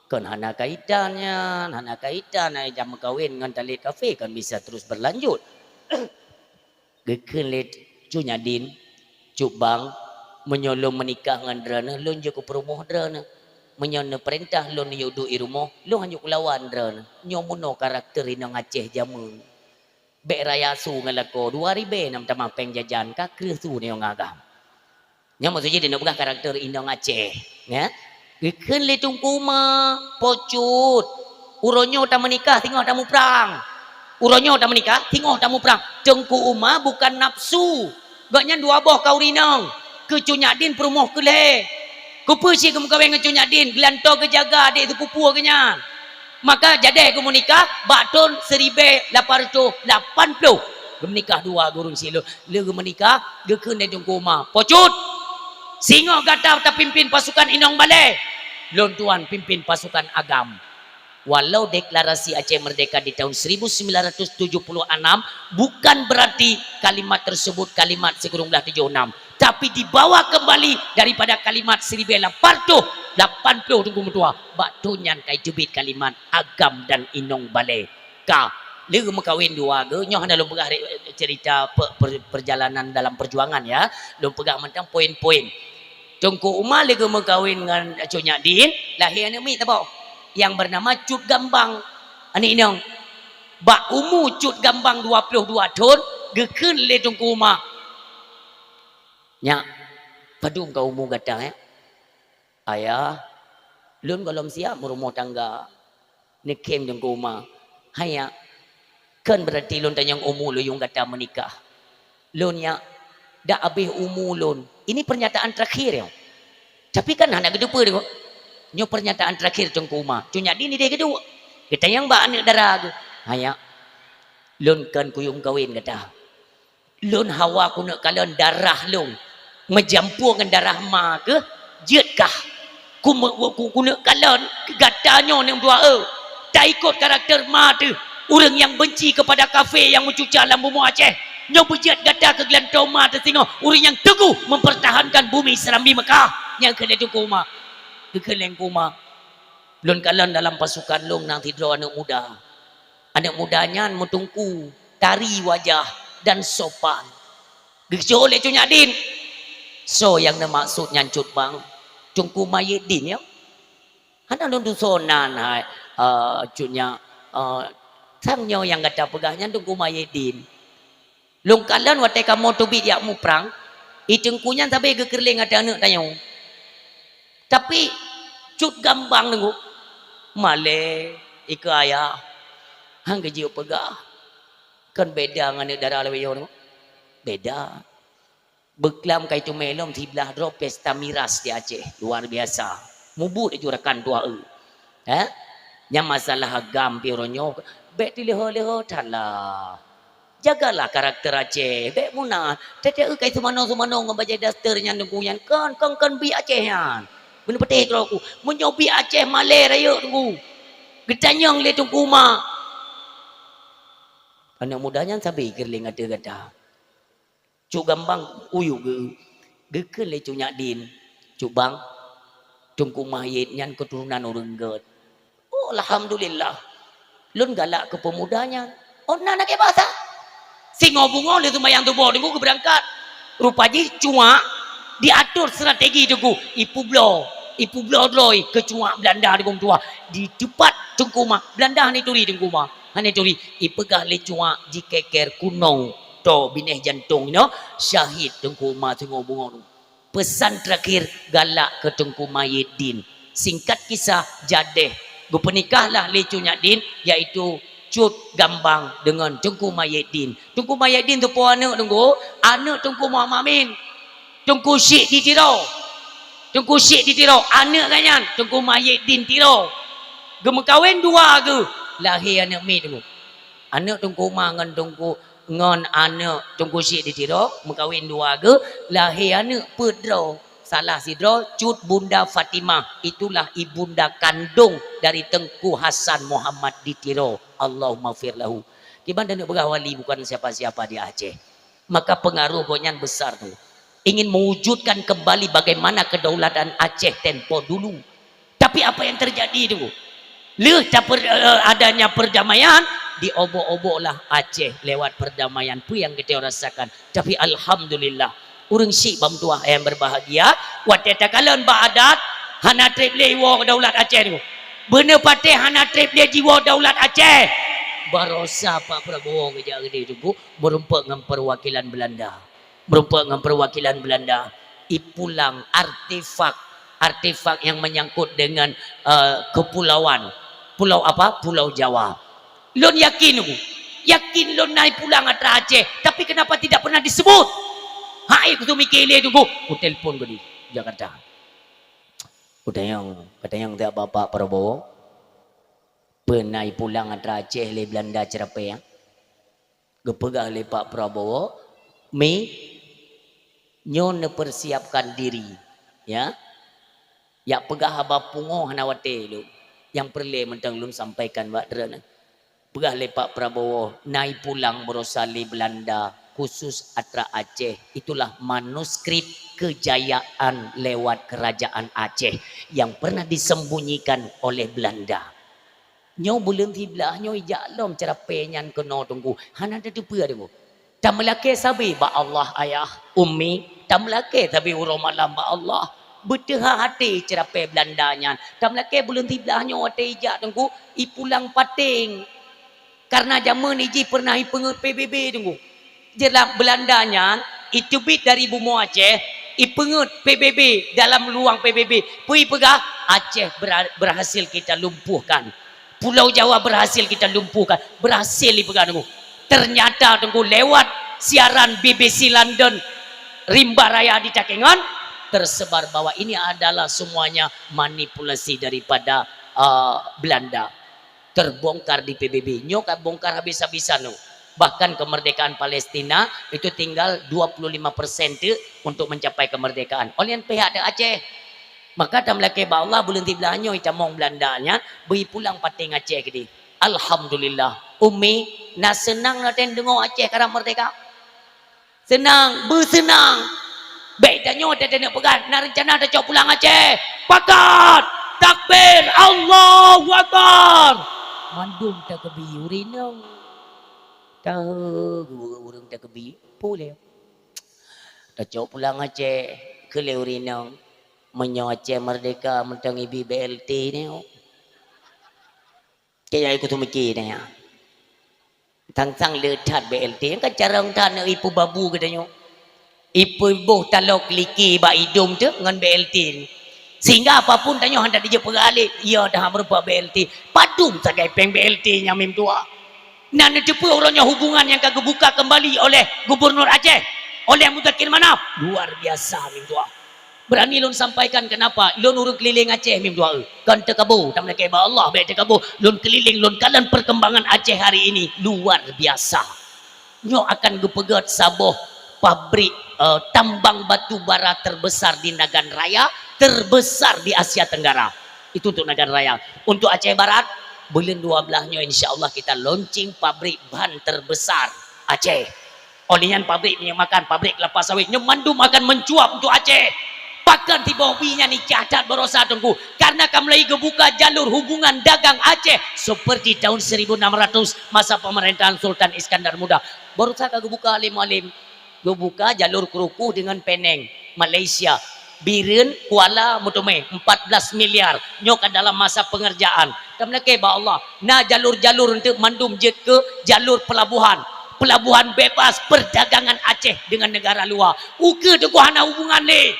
kan hana kaitannya, hana kaitan jam kawin dengan talit kafe kan bisa terus berlanjut. Gekelit Cunyadin cubang menyolong menikah dengan drana lun je ke perumoh drana. Menyana perintah lun yudu irumoh lun hanya lawan drana. Nyomuno karakter inang Aceh jamun. Bek raya su ngalako 2000 nam tamang pengjajan ka kresu ni orang agam. Nya maksudnya dia nak bukan karakter Indong Aceh, ya. Ikan le tungkuma pocut. Uronyo tak menikah tengok tamu perang. Uronyo tak menikah tengok tamu perang. Tengku Uma bukan nafsu. Gaknya dua boh kau rinang. Ke Cunyadin perumoh ke le. Ku persi ke muka dengan Cunyadin, gelanto ke jaga adik tu pupu kenyan. Maka jadi aku menikah batun 1880 menikah dua gurung silo le menikah ge kena jongko ma pocut singo gata ta pimpin pasukan Inong Balai lon tuan pimpin pasukan agam walau deklarasi Aceh merdeka di tahun 1976 bukan berarti kalimat tersebut kalimat segurung belah 76 tapi dibawa kembali daripada kalimat 1880 tunggu mutua baktunyan kai jubit kalimat agam dan Inong Balai ka le mekawin dua ge nyoh dalam pegah cerita perjalanan dalam perjuangan ya belum pegang mentang poin-poin Tungku Umar le mekawin dengan Cunyadin lahir anak mi tahu yang bernama Cut Gambang ani inong bak umu Cut Gambang 22 tahun gekeun le Tungku Umar nya padung kau umu gadang ayah lun golom siap berumah tangga nekem Tungku Umar hanya kan berarti lun tanyang umu lu yang kata menikah lun ya dah habis umu lun ini pernyataan terakhir ya tapi kan anak kedua dia nyo pernyataan terakhir Tungku Umar Cunyadin ni dia kedua kita yang ba anak darah tu hanya lun kan kuyung kawin kata lun hawa ku nak kalian darah lun menjampur dengan darah ma ke jetkah ku nak kalian gatanya ni dua tak ikut karakter ma tu orang yang benci kepada kafe yang mencuca dalam bumi Aceh nyo berjet gata ke gelantau ma tu tengok orang yang teguh mempertahankan bumi Serambi Mekah yang kena Tungku Umar kekeleng kuma lun kalian dalam pasukan long nang tidur anak mudanya metungku tari wajah dan sopan gejo oleh Cunyadin so yang maksud nyancut bang Tungku Mayedin ya ana lun dusonan hai Cunya sangnyo yang kata pegahnya Tungku Mayedin lung kalian watai kamu tubit yak mu perang itengkunya sampai gekerling ada anak tanyong tapi Cut Gambang nunggu male ika ayah hang gaji pegah kan beda dengan darah lewe yo beda beklam kai tu melom tiblah drop pesta miras di Aceh luar biasa mubut jurakan tua nya masalah agam pironyo bek dileho-leho talah jagalah karakter Aceh bek munah tete kai semano-semano ngabaca dasternya nungguyan kan bi Acehan bener petih kalau aku menyobi Aceh Malay raya tunggu gedanyang le Tungku Umar anak mudanya sampai kerling ada kata Cuk Gambang uyu ge le Cunyadin Cuk Bang Tungku Mayit nyan keturunan orang get oh alhamdulillah lun galak ke pemudanya oh nak ke bahasa singo bungo le tumayang tubo tunggu berangkat rupanya cuma diatur strategi tunggu Ipu Blo droi ke cuma Belanda di tua di depan Tungku Umar Belanda ni turi Tungku Umar hani turi ipegah le cuma jikeker kuno to bineh jantung no syahid Tungku Umar tengok bungo pesan terakhir galak ke Tungku Mayedin singkat kisah jadeh berpenikahlah le Cunyadin iaitu Cut Gambang dengan Tengku Mahyidin. Tengku Mahyidin tu pun anak Tengku Muhammad Amin. Tengku Syekh di Tiro. Tengku Syekh di Tiro. Anak kanyan Tengku Mahyidin Tiro. Gema kahwin dua ke. Lahir anak mi tengku. Anak Tengku Umar dengan Tengku ngon anak Tengku Syekh di Tiro. Mengkahwin dua ke. Lahir anak Pedro. Salah sidro, Cut Bunda Fatimah. Itulah ibunda kandung dari Tengku Hasan Muhammad di Tiro. Allahumma firlahu. Gimana nak berawali bukan siapa-siapa di Aceh. Maka pengaruh gonyan besar tu. Ingin mewujudkan kembali bagaimana kedaulatan Aceh tempo dulu. Tapi apa yang terjadi tu? Adanya perdamaian, diobok-oboklah Aceh lewat perdamaian. Itu yang kita rasakan. Tapi Alhamdulillah. Urang Syekh bamtuah yang berbahagia waktu takalan ba'adat hana trip le wo daulat Aceh tu. Bener patih hana trip le jiwa daulat Aceh. Barosa Pak Prabowo kerja gede tu berumpak dengan perwakilan Belanda. Berumpak dengan perwakilan Belanda. Ipulang artefak yang menyangkut dengan kepulauan. Pulau apa? Pulau Jawa. Lon yakin tu. Yakin lon naik pulang atra Aceh, tapi kenapa tidak pernah disebut? Hai aku tu mikir dia tunggu. Aku telefon ke di Jakarta. Katanya tak Bapak Prabowo pernah pulang antara Aceh le Belanda cerapa yang gepegah le Pak Prabowo nyon persiapkan diri ya. Ya pegah haba pungoh nawate lu. Yang perlu mentang lun sampaikan buat dera. Pegah le Pak Prabowo naik pulang merosali Belanda khusus Atra Aceh. Itulah manuskrip kejayaan lewat kerajaan Aceh yang pernah disembunyikan oleh Belanda. Nyo bulan tiblah nyo ijalom cara penyan kena tunggu. Hana ada depa tunggu. Tak melake sabi ba Allah ayah ummi, tak melake tapi urang malam ba Allah. Betah hati cara pe Belandanya. Tak melake bulan tiblah nyo ate ijak tunggu ipulang pating. Karena zaman iji pernah ipengut PBB tunggu. Jelang Belandanya itu bit dari Bumi Aceh ipengut PBB dalam luang PBB pui pegah Aceh berhasil kita lumpuhkan, Pulau Jawa berhasil kita lumpuhkan, berhasil dipegah tunggu. Ternyata tunggu lewat siaran BBC London rimba raya di Cakengan tersebar bahwa ini adalah semuanya manipulasi daripada Belanda. Terbongkar di PBB nyok bongkar habis-habisan. Bahkan kemerdekaan Palestina itu tinggal 25% untuk mencapai kemerdekaan. Oleh yang pihak ada Aceh. Maka tam laki ba Allah bulan tiblahnyo icamong Belandanya beri pulang pating Aceh gede. Alhamdulillah. Umi na senang naten dengar Aceh karena merdeka. Senang, bersenang. Baik tanyo ada nak pegat, nak rencana ada cok pulang Aceh. Pakat, takbir, Allahu Akbar. Mandum tak kebi urinong. Tahu orang tak kebi boleh. Tak cok pulang Aceh ke Leurinong menyo Aceh merdeka mentang ibi BLT ni. Kaya aku tu mikir ni. Tang-tang letat BLT kan carang tan ipu babu katanya. Ipu boh talok liki ba hidung tu dengan BLT ni. Sehingga apapun tanya hendak dia peralik, ia dah berupa BLT. Padum sagai peng BLT nya mim tua. Nan depa orangnya hubungan yang kagak buka kembali oleh Gubernur Aceh, oleh Mudakir Manaf. Luar biasa mim tua. Berani lun sampaikan kenapa? Lun urung keliling Aceh mim tua. Kan terkabur, tak melaki ba Allah baik terkabur. Lun keliling lun kalan perkembangan Aceh hari ini luar biasa. Nyo akan gepegat saboh pabrik tambang batu bara terbesar di Nagan Raya, terbesar di Asia Tenggara. Itu untuk Nagan Raya. Untuk Aceh Barat bulan 12-nya insya-Allah kita launching pabrik ban terbesar Aceh. Olehnya pabrik minyak makan, pabrik kelapa sawit, nyemandum akan mencuap untuk Aceh. Bahkan tiba hobinya ni cacat berosa tunggu. Karena kami lagi buka jalur hubungan dagang Aceh seperti tahun 1600 masa pemerintahan Sultan Iskandar Muda. Baru saya buka alim-alim, buka jalur Keruku dengan Penang, Malaysia. Birin, Kuala, Mutume 14 miliar nyok dalam masa pengerjaan. Dan mereka ba Allah nah jalur-jalur untuk mandum jet ke jalur pelabuhan bebas perdagangan Aceh dengan negara luar. Uke tu hana hubungan le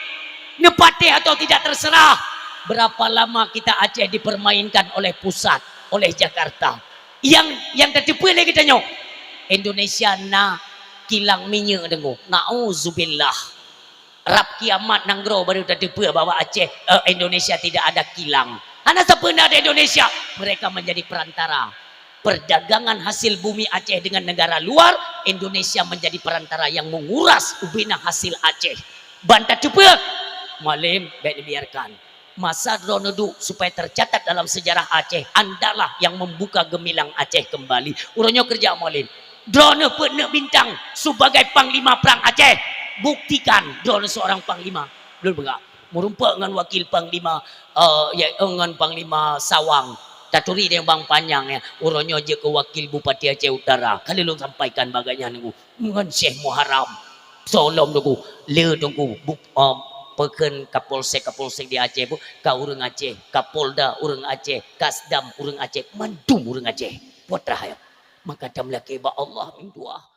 nepatih atau tidak terserah. Berapa lama kita Aceh dipermainkan oleh pusat, oleh Jakarta. yang tertipu lagi tanya Indonesia na kilang minyak dengo nauzubillah rap kiamat nanggro baru tertipu bahwa Aceh Indonesia tidak ada kilang. Hana sepenuhnya ada Indonesia mereka menjadi perantara perdagangan hasil bumi Aceh dengan negara luar. Indonesia menjadi perantara yang menguras ubina hasil Aceh. Bantah cepat malim baik dibiarkan masa dronedu supaya tercatat dalam sejarah Aceh. Andalah yang membuka gemilang Aceh kembali. Urangnya kerja malim drone pernah bintang sebagai panglima perang Aceh. Buktikan drone seorang panglima belum enggak merumpak dengan wakil panglima ya dengan panglima Sawang taturi yang bang panjang ya urangnya je ke wakil Bupati Aceh Utara kali lu sampaikan bagainya nunggu dengan Syekh Muharram solom nunggu le nunggu peken kapolsek di Aceh bu ka urang Aceh kapolda urang Aceh kasdam urang Aceh mandum urang Aceh putra maka tamlaki ba Allah min dua